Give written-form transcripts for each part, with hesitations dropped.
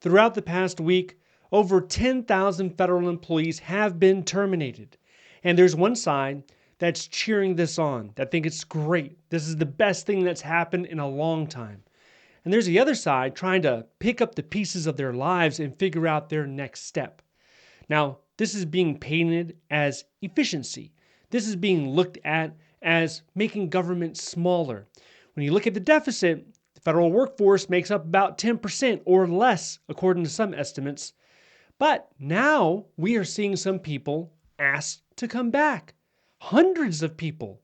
Throughout the past week, over 10,000 federal employees have been terminated. And there's one side that's cheering this on, that think it's great. This is the best thing that's happened in a long time. And there's the other side trying to pick up the pieces of their lives and figure out their next step. Now, this is being painted as efficiency. This is being looked at as making government smaller. When you look at the deficit, the federal workforce makes up about 10% or less, according to some estimates. But now we are seeing some people asked to come back. Hundreds of people.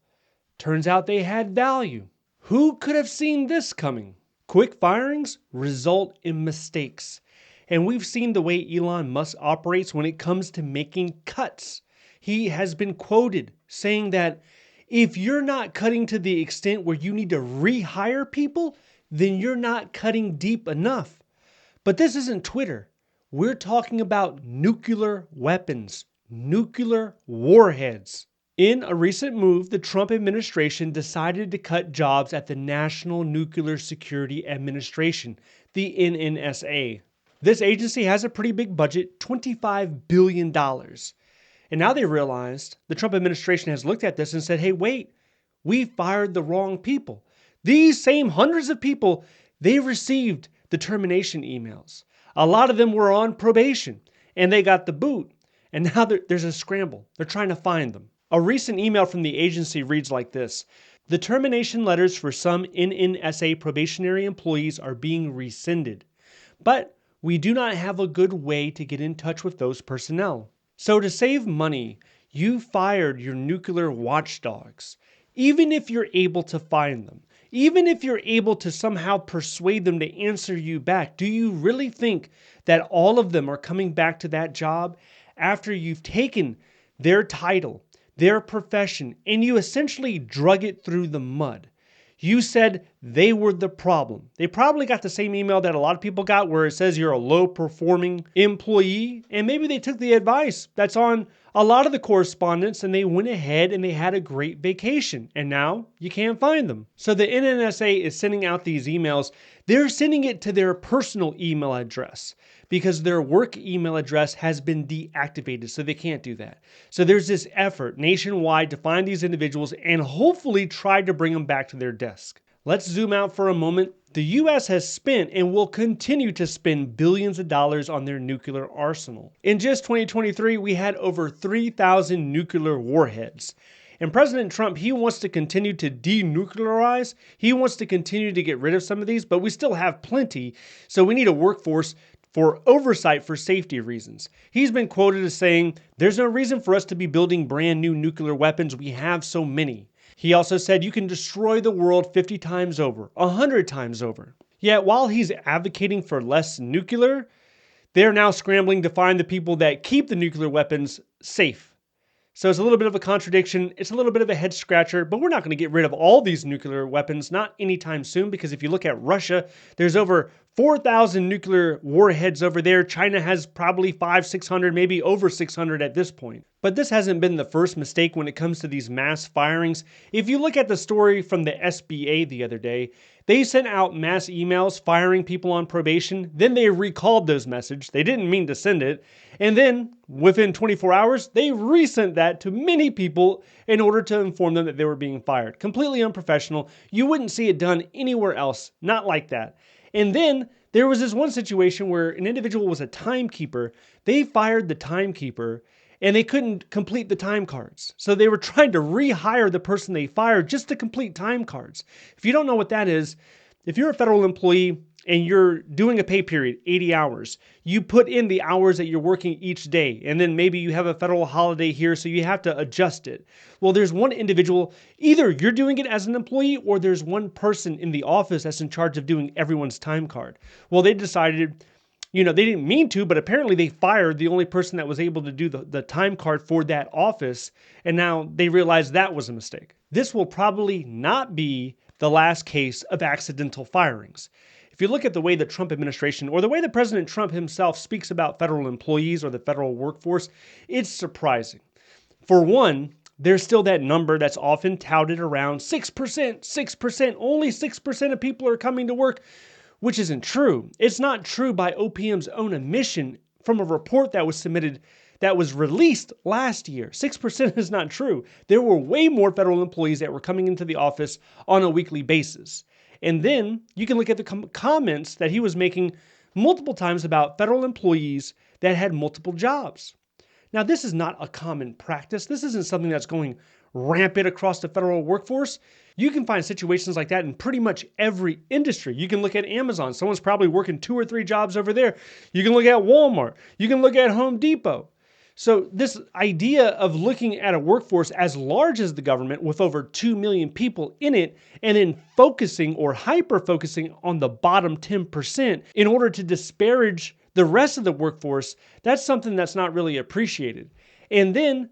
Turns out they had value. Who could have seen this coming? Quick firings result in mistakes. And we've seen the way Elon Musk operates when it comes to making cuts. He has been quoted saying that if you're not cutting to the extent where you need to rehire people, then you're not cutting deep enough. But this isn't Twitter. We're talking about nuclear weapons, nuclear warheads. In a recent move, the Trump administration decided to cut jobs at the National Nuclear Security Administration, the NNSA. This agency has a pretty big budget, $25 billion. And now they realized, the Trump administration has looked at this and said, hey, wait, we fired the wrong people. These same hundreds of people, they received the termination emails. A lot of them were on probation and they got the boot. And now there's a scramble. They're trying to find them. A recent email from the agency reads like this. The termination letters for some NNSA probationary employees are being rescinded, but we do not have a good way to get in touch with those personnel. So to save money, you fired your nuclear watchdogs, even if you're able to find them. Even if you're able to somehow persuade them to answer you back, do you really think that all of them are coming back to that job after you've taken their title, their profession, and you essentially drug it through the mud? You said they were the problem. They probably got the same email that a lot of people got where it says you're a low-performing employee, and maybe they took the advice that's on a lot of the correspondence and they went ahead and they had a great vacation, and now you can't find them. So the NNSA is sending out these emails. They're sending it to their personal email address because their work email address has been deactivated, so they can't do that. So there's this effort nationwide to find these individuals and hopefully try to bring them back to their desk. Let's zoom out for a moment. The U.S. has spent and will continue to spend billions of dollars on their nuclear arsenal. In just 2023, we had over 3,000 nuclear warheads. And President Trump, he wants to continue to denuclearize. He wants to continue to get rid of some of these, but we still have plenty. So we need a workforce for oversight for safety reasons. He's been quoted as saying, there's no reason for us to be building brand new nuclear weapons. We have so many. He also said you can destroy the world 50 times over, 100 times over. Yet while he's advocating for less nuclear, they're now scrambling to find the people that keep the nuclear weapons safe. So it's a little bit of a contradiction. It's a little bit of a head scratcher, but we're not going to get rid of all these nuclear weapons, not anytime soon, because if you look at Russia, there's over 4,000 nuclear warheads over there. China has probably 500-600, maybe over 600 at this point. But this hasn't been the first mistake when it comes to these mass firings. If you look at the story from the SBA the other day, they sent out mass emails firing people on probation. Then they recalled those messages. They didn't mean to send it. And then within 24 hours, they resent that to many people in order to inform them that they were being fired. Completely unprofessional. You wouldn't see it done anywhere else. Not like that. And then there was this one situation where an individual was a timekeeper. They fired the timekeeper and they couldn't complete the time cards. So they were trying to rehire the person they fired just to complete time cards. If you don't know what that is, if you're a federal employee and you're doing a pay period, 80 hours, you put in the hours that you're working each day, and then maybe you have a federal holiday here, so you have to adjust it. Well, there's one individual, either you're doing it as an employee or there's one person in the office that's in charge of doing everyone's time card. Well, they decided, they didn't mean to, but apparently they fired the only person that was able to do the time card for that office, and now they realized that was a mistake. This will probably not be the last case of accidental firings. If you look at the way the Trump administration or the way that President Trump himself speaks about federal employees or the federal workforce, it's surprising. For one, there's still that number that's often touted around 6%, only 6% of people are coming to work. which isn't true. It's not true by OPM's own admission from a report that was submitted that was released last year. 6% is not true. There were way more federal employees that were coming into the office on a weekly basis. And then you can look at the comments that he was making multiple times about federal employees that had multiple jobs. Now, this is not a common practice. This isn't something that's going rampant across the federal workforce. You can find situations like that in pretty much every industry. You can look at Amazon. Someone's probably working 2 or 3 jobs over there. You can look at Walmart. You can look at Home Depot. So this idea of looking at a workforce as large as the government with over 2 million people in it and then focusing or hyper-focusing on the bottom 10% in order to disparage the rest of the workforce, that's something that's not really appreciated. And then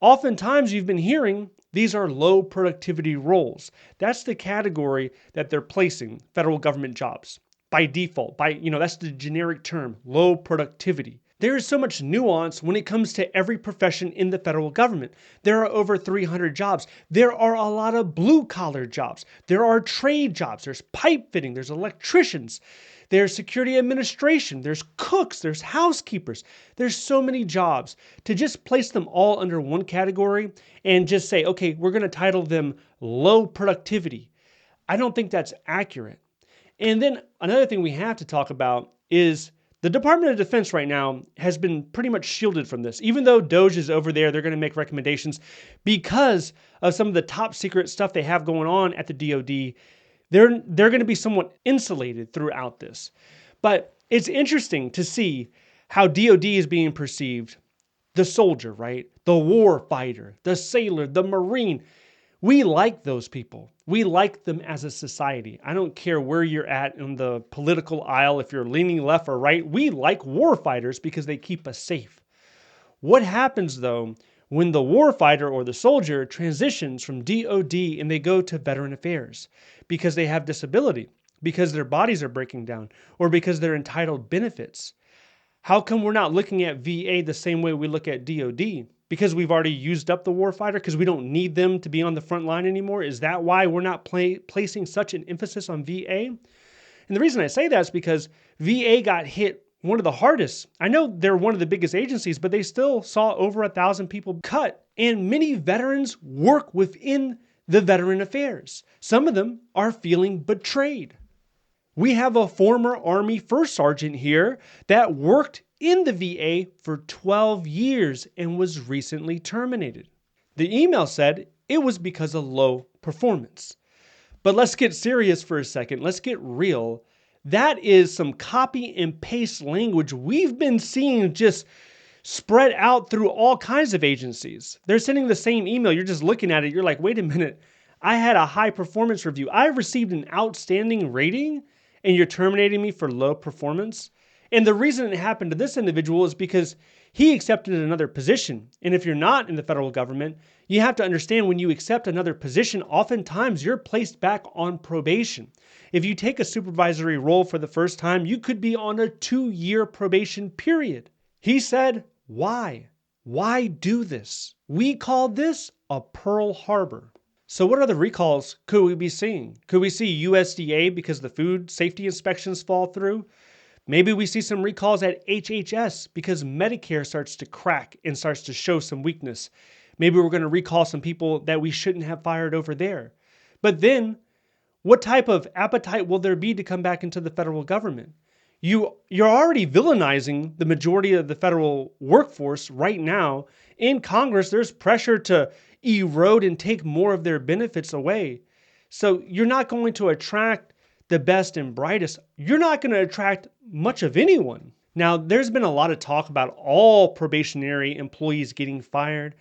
oftentimes you've been hearing these are low productivity roles. That's the category that they're placing federal government jobs by default. That's the generic term, low productivity. There is so much nuance when it comes to every profession in the federal government. There are over 300 jobs. There are a lot of blue-collar jobs. There are trade jobs. There's pipe fitting. There's electricians. There's security administration. There's cooks. There's housekeepers. There's so many jobs. To just place them all under one category and just say, okay, we're going to title them low productivity, I don't think that's accurate. And then another thing we have to talk about is the Department of Defense right now has been pretty much shielded from this. Even though DOJ is over there, they're going to make recommendations because of some of the top secret stuff they have going on at the DoD. They're going to be somewhat insulated throughout this. But it's interesting to see how DoD is being perceived. The soldier, right? The war fighter, the sailor, the Marine. We like those people. We like them as a society. I don't care where you're at in the political aisle, if you're leaning left or right. We like war fighters because they keep us safe. What happens, though, when the warfighter or the soldier transitions from DoD and they go to Veteran Affairs because they have disability, because their bodies are breaking down, or because they're entitled benefits? How come we're not looking at VA the same way we look at DoD? Because we've already used up the warfighter, because we don't need them to be on the front line anymore? Is that why we're not placing such an emphasis on VA? And the reason I say that is because VA got hit one of the hardest. I know they're one of the biggest agencies, but they still saw over 1,000 people cut. And many veterans work within the Veteran Affairs. Some of them are feeling betrayed. We have a former Army First Sergeant here that worked in the VA for 12 years and was recently terminated. The email said it was because of low performance. But let's get serious for a second. Let's get real. That is some copy and paste language we've been seeing just spread out through all kinds of agencies. They're sending the same email. You're just looking at it. You're like, wait a minute. I had a high performance review. I received an outstanding rating, and you're terminating me for low performance? And the reason it happened to this individual is because he accepted another position. And if you're not in the federal government, you have to understand when you accept another position, oftentimes you're placed back on probation. If you take a supervisory role for the first time, you could be on a 2-year probation period. He said, why? Why do this? We call this a Pearl Harbor. So what other recalls could we be seeing? Could we see USDA because the food safety inspections fall through? Maybe we see some recalls at HHS because Medicare starts to crack and starts to show some weakness. Maybe we're going to recall some people that we shouldn't have fired over there. But then, what type of appetite will there be to come back into the federal government? You're already villainizing the majority of the federal workforce right now. In Congress, there's pressure to erode and take more of their benefits away. So you're not going to attract the best and brightest. You're not going to attract much of anyone. Now, there's been a lot of talk about all probationary employees getting fired.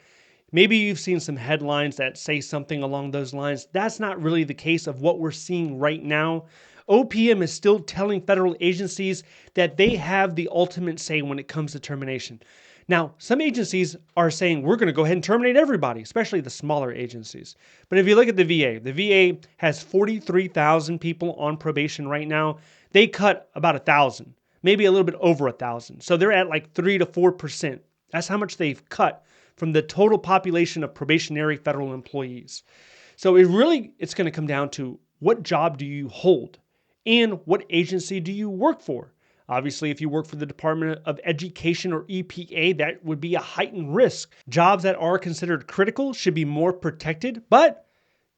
Maybe you've seen some headlines that say something along those lines. That's not really the case of what we're seeing right now. OPM is still telling federal agencies that they have the ultimate say when it comes to termination. Now, some agencies are saying we're going to go ahead and terminate everybody, especially the smaller agencies. But if you look at the VA has 43,000 people on probation right now. They cut about 1,000, maybe a little bit over 1,000. So they're at like 3 to 4%. That's how much they've cut from the total population of probationary federal employees. So it's going to come down to what job do you hold? And what agency do you work for? Obviously, if you work for the Department of Education or EPA, that would be a heightened risk. Jobs that are considered critical should be more protected, but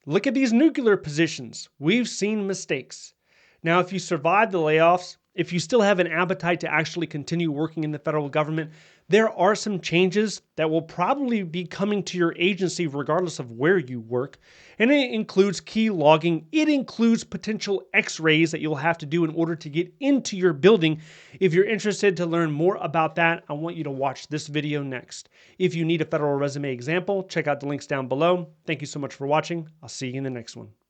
look at these nuclear positions. We've seen mistakes. Now, if you survive the layoffs, if you still have an appetite to actually continue working in the federal government, there are some changes that will probably be coming to your agency regardless of where you work. And it includes key logging. It includes potential x-rays that you'll have to do in order to get into your building. If you're interested to learn more about that, I want you to watch this video next. If you need a federal resume example, check out the links down below. Thank you so much for watching. I'll see you in the next one.